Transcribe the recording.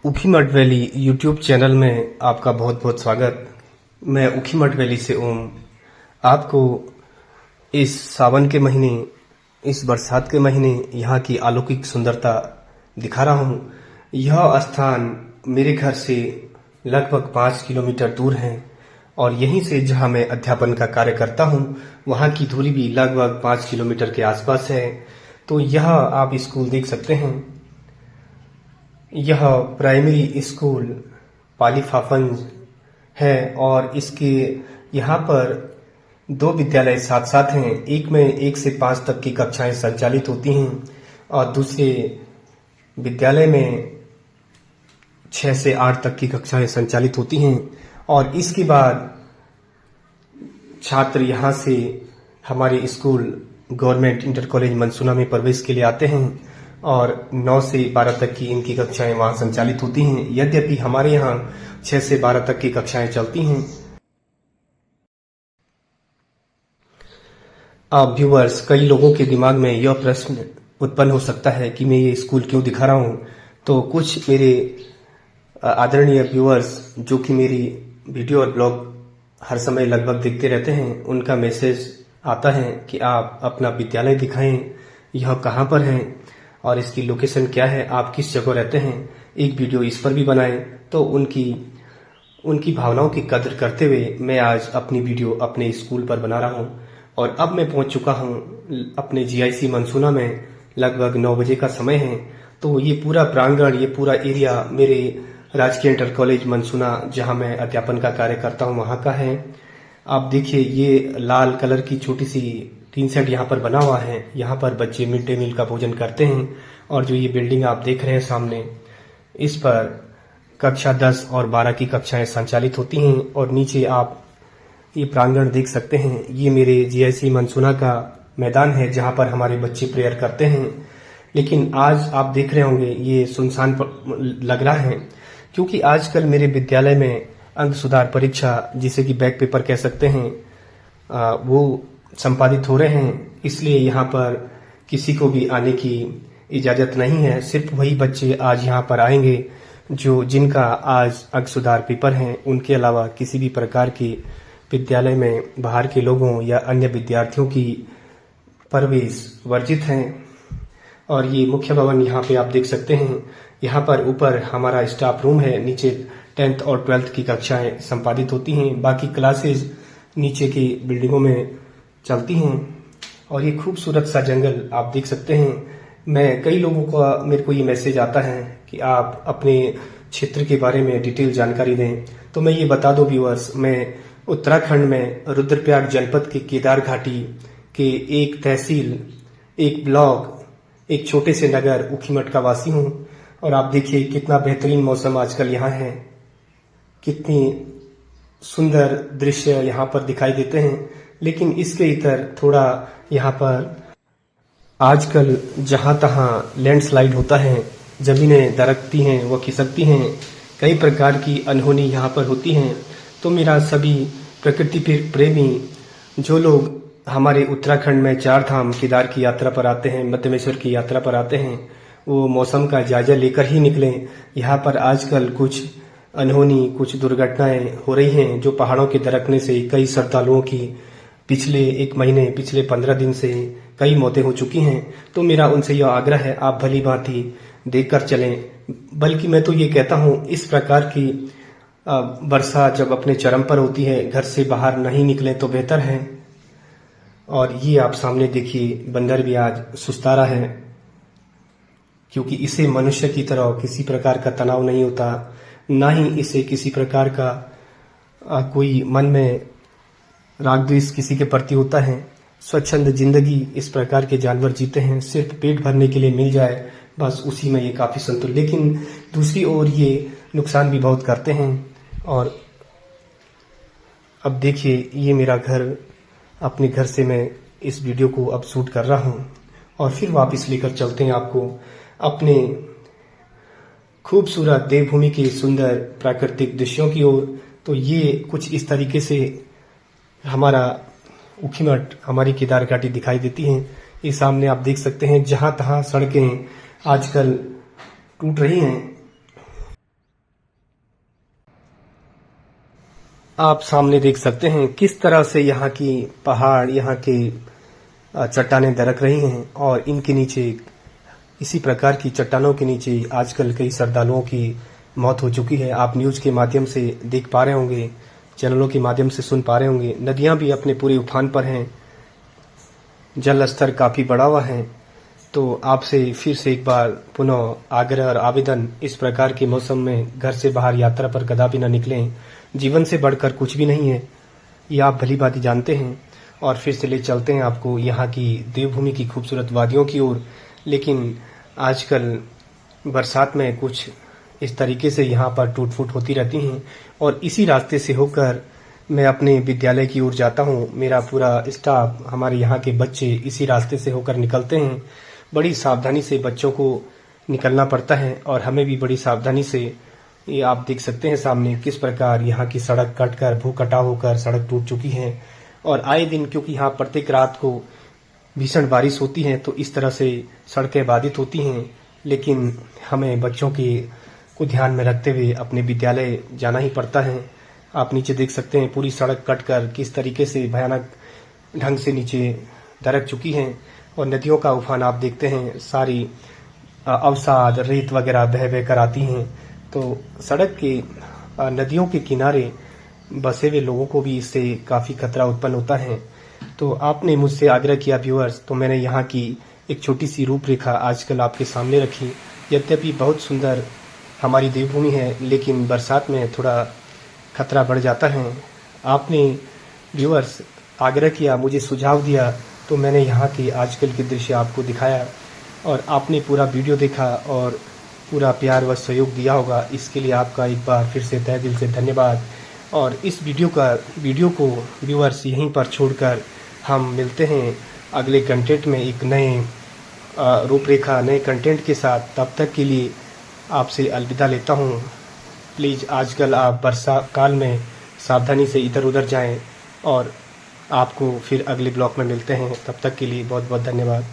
Ukhimath valley YouTube channel में आपका बहुत बहुत स्वागत। मैं ऊखीमठ वैली से ओम आपको इस सावन के महीने, इस बरसात के महीने यहाँ की अलौकिक सुंदरता दिखा रहा हूँ। यह स्थान मेरे घर से लगभग 5 किलोमीटर दूर है और यहीं से जहाँ मैं अध्यापन का कार्य करता हूँ वहाँ की दूरी भी लगभग 5 किलोमीटर के आसपास है। तो यह आप स्कूल देख सकते हैं। यह प्राइमरी स्कूल पालीफाफंज है और इसके यहाँ पर 2 विद्यालय साथ साथ हैं। एक में 1 से 5 तक की कक्षाएं संचालित होती हैं और दूसरे विद्यालय में 6 से 8 तक की कक्षाएं संचालित होती हैं। और इसके बाद छात्र यहाँ से हमारे स्कूल गवर्नमेंट इंटर कॉलेज मनसूना में प्रवेश के लिए आते हैं और 9 से 12 तक की इनकी कक्षाएं वहां संचालित होती हैं। यद्यपि हमारे यहाँ 6 से 12 तक की कक्षाएं चलती हैं। आप व्यूअर्स, कई लोगों के दिमाग में यह प्रश्न उत्पन्न हो सकता है कि मैं ये स्कूल क्यों दिखा रहा हूँ। तो कुछ मेरे आदरणीय व्यूअर्स जो कि मेरी वीडियो और ब्लॉग हर समय लगभग देखते रहते हैं, उनका मैसेज आता है कि आप अपना विद्यालय दिखाएं, यह कहाँ पर है और इसकी लोकेशन क्या है, आप किस जगह रहते हैं, एक वीडियो इस पर भी बनाएं। तो उनकी भावनाओं की कदर करते हुए मैं आज अपनी वीडियो अपने स्कूल पर बना रहा हूं। और अब मैं पहुंच चुका हूं अपने जीआईसी मनसूना में। लगभग 9 बजे का समय है। तो ये पूरा प्रांगण, ये पूरा एरिया मेरे राजकीय इंटर कॉलेज मनसूना जहां मैं अध्यापन का कार्य करता हूं वहां का है। आप देखिए, ये लाल कलर की छोटी सी टीन सेट यहाँ पर बना हुआ है। यहाँ पर बच्चे मिड डे मील का भोजन करते हैं। और जो ये बिल्डिंग आप देख रहे हैं सामने, इस पर कक्षा 10 और 12 की कक्षाएं संचालित होती हैं। और नीचे आप ये प्रांगण देख सकते हैं। ये मेरे जीआईसी मनसूना का मैदान है जहाँ पर हमारे बच्चे प्रेयर करते हैं। लेकिन आज आप देख रहे होंगे ये सुनसान लग रहा है, क्योंकि आजकल मेरे विद्यालय में अंक सुधार परीक्षा, जिसे कि बैक पेपर कह सकते हैं, वो संपादित हो रहे हैं। इसलिए यहाँ पर किसी को भी आने की इजाजत नहीं है। सिर्फ वही बच्चे आज यहाँ पर आएंगे जिनका आज अंक सुधार पेपर है। उनके अलावा किसी भी प्रकार की विद्यालय में बाहर के लोगों या अन्य विद्यार्थियों की प्रवेश वर्जित है। और ये मुख्य भवन यहाँ पे आप देख सकते हैं। यहाँ पर ऊपर हमारा स्टाफ रूम है, नीचे 10th और 12th की कक्षाएं संपादित होती हैं। बाकी क्लासेस नीचे की बिल्डिंगों में चलती हैं। और ये खूबसूरत सा जंगल आप देख सकते हैं। कई लोगों का मेरे को ये मैसेज आता है कि आप अपने क्षेत्र के बारे में डिटेल जानकारी दें। तो मैं ये बता दूं व्यूअर्स, मैं उत्तराखंड में रुद्रप्रयाग जनपद के केदार घाटी के एक तहसील, एक ब्लॉक, एक छोटे से नगर ऊखीमठ का वासी हूँ। और आप देखिए कितना बेहतरीन मौसम आजकल यहाँ है, कितनी सुंदर दृश्य यहाँ पर दिखाई देते हैं। लेकिन इसके इतर थोड़ा यहाँ पर आजकल जहाँ तहाँ लैंडस्लाइड होता है, जमीनें दरकती हैं, वो खिसकती हैं, कई प्रकार की अनहोनी यहाँ पर होती हैं। तो मेरा सभी प्रकृति प्रेमी जो लोग हमारे उत्तराखंड में 4 धाम केदार की यात्रा पर आते हैं, मध्यमेश्वर की यात्रा पर आते हैं, वो मौसम का जायजा लेकर ही निकलें। यहाँ पर आजकल कुछ अनहोनी, कुछ दुर्घटनाएं हो रही हैं जो पहाड़ों के दरकने से कई श्रद्धालुओं की पिछले 1 महीने, पिछले 15 दिन से कई मौतें हो चुकी हैं। तो मेरा उनसे यह आग्रह है, आप भली भांति देखकर चलें। बल्कि मैं तो ये कहता हूँ, इस प्रकार की वर्षा जब अपने चरम पर होती है, घर से बाहर नहीं निकलें तो बेहतर है। और ये आप सामने देखिए, बंदर भी आज सुस्ता रहा है, क्योंकि इसे मनुष्य की तरह किसी प्रकार का तनाव नहीं होता, ना ही इसे किसी प्रकार का कोई मन में राग द्वेष किसी के प्रति होता है। स्वच्छंद जिंदगी इस प्रकार के जानवर जीते हैं, सिर्फ पेट भरने के लिए मिल जाए बस, उसी में ये काफी संतुष्ट। लेकिन दूसरी ओर ये नुकसान भी बहुत करते हैं। और अब देखिए, ये मेरा घर, अपने घर से मैं इस वीडियो को अब शूट कर रहा हूँ और फिर वापस लेकर चलते हैं आपको अपने खूबसूरत देवभूमि के सुंदर प्राकृतिक दृश्यों की ओर। तो ये कुछ इस तरीके से हमारा ऊखीमठ, हमारी केदार घाटी दिखाई देती है। ये सामने आप देख सकते हैं, जहां तहां सड़कें आजकल टूट रही हैं। आप सामने देख सकते हैं किस तरह से यहाँ की पहाड़, यहाँ के चट्टानें दरक रही हैं और इनके नीचे, इसी प्रकार की चट्टानों के नीचे आजकल कई श्रद्धालुओं की मौत हो चुकी है। आप न्यूज़ के माध्यम से देख पा रहे होंगे, चैनलों के माध्यम से सुन पा रहे होंगे। नदियां भी अपने पूरे उफान पर हैं, जल स्तर काफ़ी बढ़ा हुआ है। तो आपसे फिर से एक बार पुनः आग्रह और आवेदन, इस प्रकार के मौसम में घर से बाहर यात्रा पर कदापि न निकलें। जीवन से बढ़कर कुछ भी नहीं है, ये आप भली भांति जानते हैं। और फिर से ले चलते हैं आपको यहाँ की देवभूमि की खूबसूरत वादियों की ओर। लेकिन आजकल बरसात में कुछ इस तरीके से यहाँ पर टूट फूट होती रहती हैं और इसी रास्ते से होकर मैं अपने विद्यालय की ओर जाता हूँ। मेरा पूरा स्टाफ, हमारे यहाँ के बच्चे इसी रास्ते से होकर निकलते हैं। बड़ी सावधानी से बच्चों को निकलना पड़ता है और हमें भी बड़ी सावधानी से। ये आप देख सकते हैं सामने किस प्रकार यहाँ की सड़क कटकर, भू कटाव होकर सड़क टूट चुकी है। और आए दिन, क्योंकि यहाँ प्रत्येक रात को भीषण बारिश होती है, तो इस तरह से सड़कें बाधित होती हैं। लेकिन हमें बच्चों को ध्यान में रखते हुए अपने विद्यालय जाना ही पड़ता है। आप नीचे देख सकते हैं पूरी सड़क कटकर किस तरीके से भयानक ढंग से नीचे दरक चुकी है और नदियों का उफान आप देखते हैं, सारी अवसाद, रेत वगैरह बह बह कर आती हैं। तो सड़क के, नदियों के किनारे बसे हुए लोगों को भी इससे काफ़ी खतरा उत्पन्न होता है। तो आपने मुझसे आग्रह किया व्यूअर्स, तो मैंने यहाँ की एक छोटी सी रूपरेखा आजकल आपके सामने रखी। यद्यपि बहुत सुंदर हमारी देवभूमि है, लेकिन बरसात में थोड़ा खतरा बढ़ जाता है। आपने व्यूअर्स आग्रह किया, मुझे सुझाव दिया, तो मैंने यहाँ के आजकल के दृश्य आपको दिखाया और आपने पूरा वीडियो देखा और पूरा प्यार व सहयोग दिया होगा। इसके लिए आपका एक बार फिर से तहे दिल से धन्यवाद। और इस वीडियो को व्यूअर्स यहीं पर छोड़कर हम मिलते हैं अगले कंटेंट में एक नए रूपरेखा, नए कंटेंट के साथ। तब तक के लिए आपसे अलविदा लेता हूँ। प्लीज़ आजकल आप वर्षा काल में सावधानी से इधर उधर जाएं और आपको फिर अगले ब्लॉग में मिलते हैं। तब तक के लिए बहुत बहुत धन्यवाद।